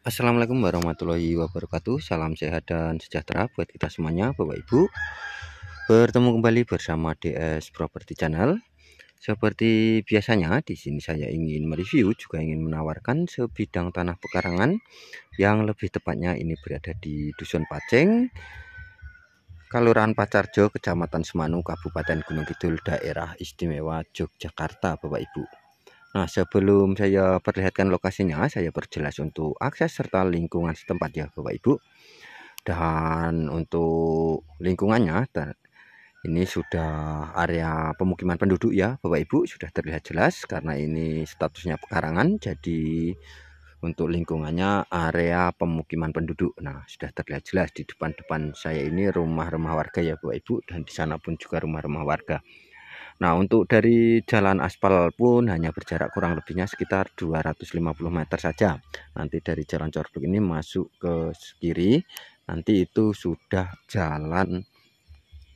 Assalamualaikum warahmatullahi wabarakatuh. Salam sehat dan sejahtera buat kita semuanya, Bapak Ibu. Bertemu kembali bersama DS Property Channel. Seperti biasanya, di sini saya ingin mereview, juga ingin menawarkan sebidang tanah pekarangan yang lebih tepatnya ini berada di Dusun Paceng, Kelurahan Pacarjo, Kecamatan Semanu, Kabupaten Gunung Kidul, Daerah Istimewa Yogyakarta, Bapak Ibu. Nah, sebelum saya perlihatkan lokasinya, saya perjelas untuk akses serta lingkungan setempat ya, Bapak Ibu. Dan untuk lingkungannya, ini sudah area pemukiman penduduk ya, Bapak Ibu, sudah terlihat jelas karena ini statusnya pekarangan. Jadi untuk lingkungannya area pemukiman penduduk. Nah, sudah terlihat jelas di depan-depan saya ini rumah-rumah warga ya, Bapak Ibu, dan di sana pun juga rumah-rumah warga. Nah, untuk dari jalan aspal pun hanya berjarak kurang lebihnya sekitar 250 meter saja. Nanti dari jalan Corbuk ini masuk ke kiri, nanti itu sudah jalan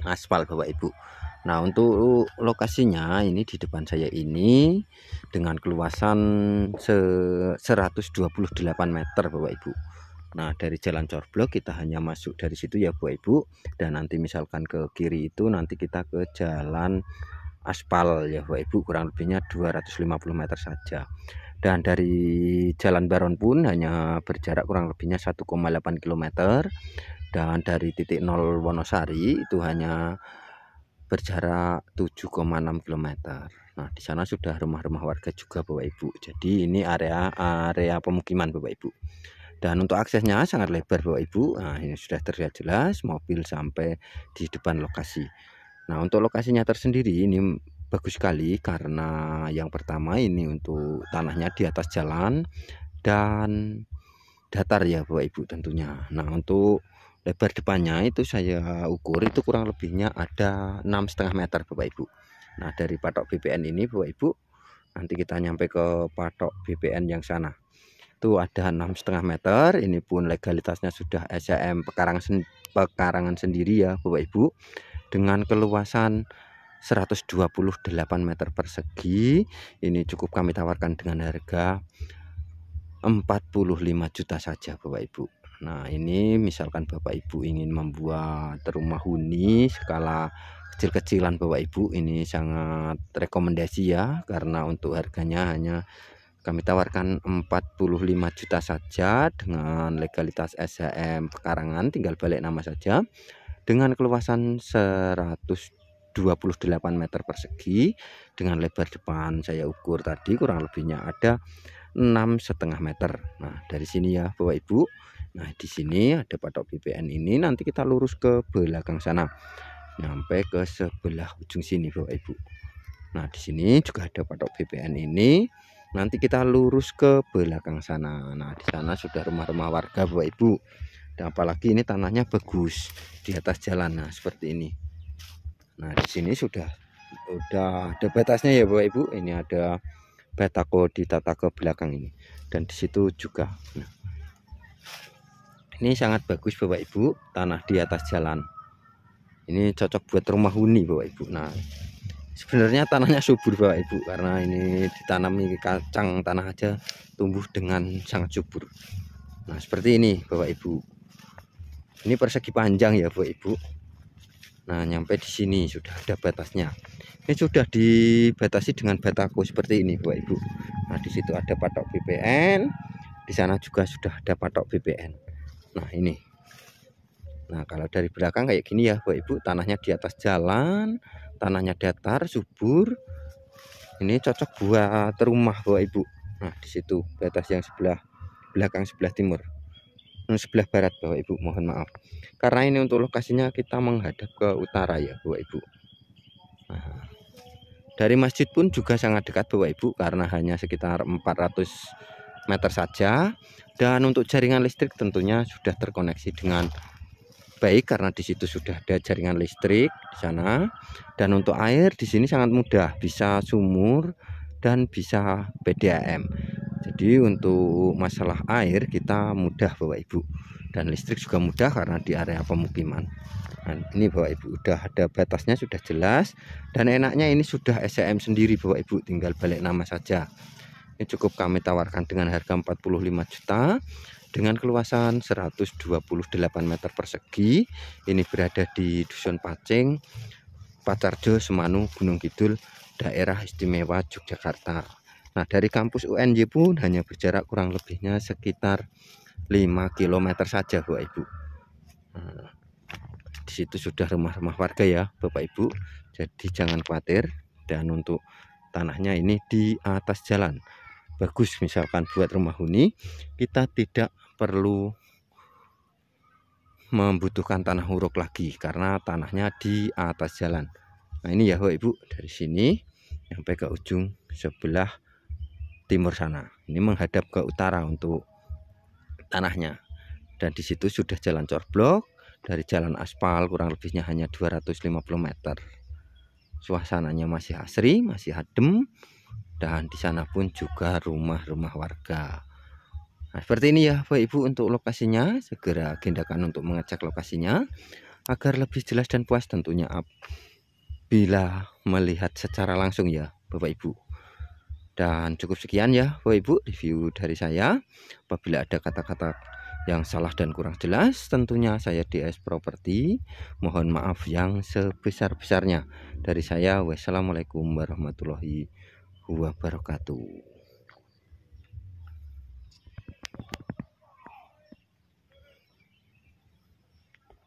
aspal, Bapak Ibu. Nah, untuk lokasinya ini di depan saya ini dengan keluasan 128 meter, Bapak Ibu. Nah, dari jalan Corblok kita hanya masuk dari situ ya, Bapak Ibu. Dan nanti misalkan ke kiri itu nanti kita ke jalan aspal ya, Bapak Ibu, kurang lebihnya 250 meter saja. Dan dari Jalan Baron pun hanya berjarak kurang lebihnya 1,8 km. Dan dari titik 0 Wonosari itu hanya berjarak 7,6 km. Nah, di sana sudah rumah-rumah warga juga, Bapak Ibu. Jadi ini area pemukiman, Bapak Ibu. Dan untuk aksesnya sangat lebar, Bapak Ibu. Nah, ini sudah terlihat jelas mobil sampai di depan lokasi. Nah, untuk lokasinya tersendiri ini bagus sekali karena yang pertama ini untuk tanahnya di atas jalan dan datar ya, Bapak Ibu, tentunya. Nah, untuk lebar depannya itu saya ukur itu kurang lebihnya ada 6,5 meter, Bapak Ibu. Nah, dari patok BPN ini, Bapak Ibu, nanti kita nyampe ke patok BPN yang sana itu ada 6,5 meter. Ini pun legalitasnya sudah SCM pekarangan sendiri ya, Bapak Ibu, dengan keluasan 128 meter persegi. Ini cukup kami tawarkan dengan harga 45 juta saja, Bapak Ibu. Nah, ini misalkan Bapak Ibu ingin membuat rumah huni skala kecil-kecilan, Bapak Ibu, ini sangat rekomendasi ya, karena untuk harganya hanya kami tawarkan 45 juta saja dengan legalitas SHM pekarangan, tinggal balik nama saja, dengan keluasan 128 meter persegi dengan lebar depan saya ukur tadi kurang lebihnya ada 6,5 meter. Nah, dari sini ya, Bapak Ibu. Nah, di sini ada patok BPN ini, nanti kita lurus ke belakang sana sampai ke sebelah ujung sini, Bapak Ibu. Nah, di sini juga ada patok BPN ini. Nanti kita lurus ke belakang sana. Nah, di sana sudah rumah-rumah warga, Bapak Ibu. Dan apalagi ini tanahnya bagus di atas jalan. Nah, seperti ini. Nah, di sini sudah ada batasnya ya, Bapak Ibu. Ini ada batako ditata ke belakang ini. Dan di situ juga. Nah, ini sangat bagus, Bapak Ibu, tanah di atas jalan. Ini cocok buat rumah huni, Bapak Ibu. Nah, sebenarnya tanahnya subur, Bapak Ibu, karena ini ditanami kacang tanah aja tumbuh dengan sangat subur. Nah, seperti ini, Bapak Ibu. Ini persegi panjang ya, Bapak Ibu. Nah, nyampe di sini sudah ada batasnya. Ini sudah dibatasi dengan batako seperti ini, Bapak Ibu. Nah, di situ ada patok BPN. Di sana juga sudah ada patok BPN. Nah, ini. Nah, kalau dari belakang kayak gini ya, Bapak Ibu, tanahnya di atas jalan, tanahnya datar, subur. Ini cocok buat rumah, Bapak Ibu. Nah, di situ batas yang sebelah belakang sebelah timur. Sebelah barat, Bapak Ibu, mohon maaf. Karena ini untuk lokasinya kita menghadap ke utara ya, Bapak Ibu. Nah, dari masjid pun juga sangat dekat, Bapak Ibu, karena hanya sekitar 400 meter saja. Dan untuk jaringan listrik tentunya sudah terkoneksi dengan baik karena di situ sudah ada jaringan listrik di sana. Dan untuk air di sini sangat mudah, bisa sumur dan bisa PDAM. Jadi untuk masalah air kita mudah, Bapak Ibu, dan listrik juga mudah karena di area pemukiman. Nah, ini Bapak Ibu udah ada batasnya, sudah jelas, dan enaknya ini sudah SCM sendiri, Bapak Ibu, tinggal balik nama saja. Ini cukup kami tawarkan dengan harga 45 juta dengan keluasan 128 meter persegi. Ini berada di Dusun Pacing, Pacarjo, Semanu, Gunung Kidul, daerah istimewa Yogyakarta. Nah, dari kampus UNY pun hanya berjarak kurang lebihnya sekitar 5 km saja Bapak Ibu. Nah, di situ sudah rumah-rumah warga ya Bapak Ibu, jadi jangan khawatir. Dan untuk tanahnya ini di atas jalan, bagus. Misalkan buat rumah huni, kita tidak perlu membutuhkan tanah huruk lagi karena tanahnya di atas jalan. Nah, ini ya Bapak Ibu, dari sini sampai ke ujung sebelah timur sana. Ini menghadap ke utara untuk tanahnya. Dan di situ sudah jalan corblok, dari jalan aspal kurang lebihnya hanya 250 meter. Suasananya masih asri, masih adem, dan di sana pun juga rumah-rumah warga. Nah, seperti ini ya Bapak Ibu untuk lokasinya. Segera agendakan untuk mengecek lokasinya agar lebih jelas dan puas tentunya bila melihat secara langsung ya Bapak Ibu. Dan cukup sekian ya Bapak Ibu review dari saya. Apabila ada kata-kata yang salah dan kurang jelas, tentunya saya DS Properti mohon maaf yang sebesar-besarnya. Dari saya, wassalamualaikum warahmatullahi wabarakatuh.